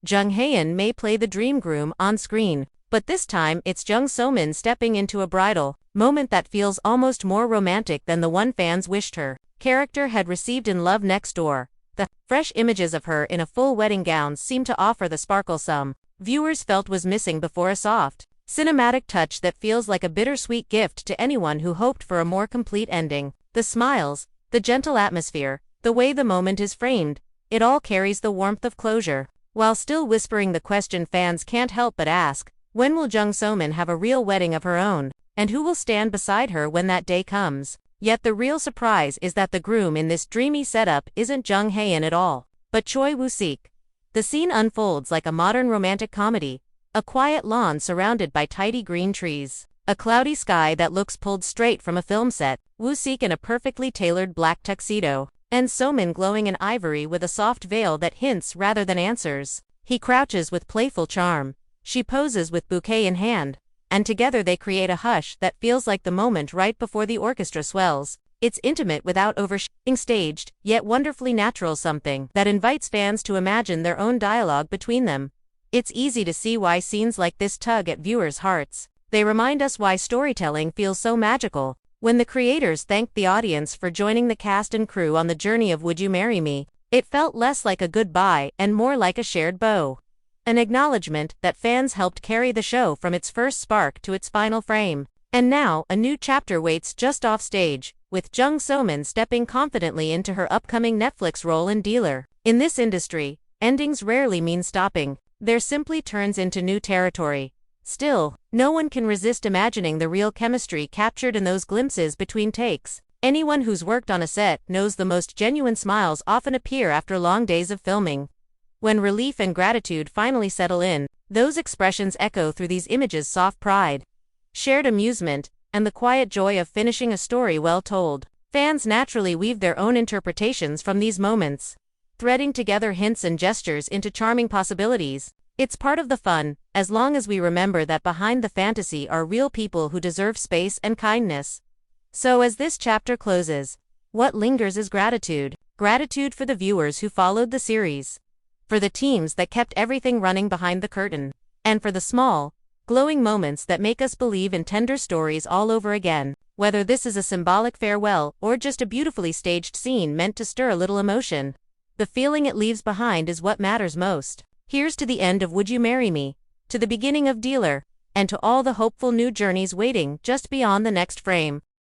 Jung Hae-in may play the dream groom on screen, but this time it's Jung So-min stepping into a bridal moment that feels almost more romantic than the one fans wished her character had received in Love Next Door. The fresh images of her in a full wedding gown seem to offer the sparkle some viewers felt was missing before, a soft, cinematic touch that feels like a bittersweet gift to anyone who hoped for a more complete ending. The smiles, the gentle atmosphere, the way the moment is framed, it all carries the warmth of closure, while still whispering the question fans can't help but ask: when will Jung So-min have a real wedding of her own, and who will stand beside her when that day comes? Yet the real surprise is that the groom in this dreamy setup isn't Jung Hae-in at all, but Choi Woo-sik. The scene unfolds like a modern romantic comedy, a quiet lawn surrounded by tidy green trees, a cloudy sky that looks pulled straight from a film set, Woo-sik in a perfectly tailored black tuxedo, and So-min glowing in ivory with a soft veil that hints rather than answers. He crouches with playful charm, she poses with bouquet in hand, and together they create a hush that feels like the moment right before the orchestra swells. It's intimate without overshadowing, staged, yet wonderfully natural, something that invites fans to imagine their own dialogue between them. It's easy to see why scenes like this tug at viewers' hearts. They remind us why storytelling feels so magical. When the creators thanked the audience for joining the cast and crew on the journey of Would You Marry Me, it felt less like a goodbye and more like a shared bow. An acknowledgement that fans helped carry the show from its first spark to its final frame. And now, a new chapter waits just off stage, with Jung So-min stepping confidently into her upcoming Netflix role in Dealer. In this industry, endings rarely mean stopping. There simply turns into new territory. Still, no one can resist imagining the real chemistry captured in those glimpses between takes. Anyone who's worked on a set knows the most genuine smiles often appear after long days of filming. When relief and gratitude finally settle in, those expressions echo through these images: soft pride, shared amusement, and the quiet joy of finishing a story well told. Fans naturally weave their own interpretations from these moments, threading together hints and gestures into charming possibilities. It's part of the fun, as long as we remember that behind the fantasy are real people who deserve space and kindness. So as this chapter closes, what lingers is gratitude. Gratitude for the viewers who followed the series, for the teams that kept everything running behind the curtain, and for the small, glowing moments that make us believe in tender stories all over again. Whether this is a symbolic farewell or just a beautifully staged scene meant to stir a little emotion, the feeling it leaves behind is what matters most. Here's to the end of Would You Marry Me, to the beginning of Dealer, and to all the hopeful new journeys waiting just beyond the next frame.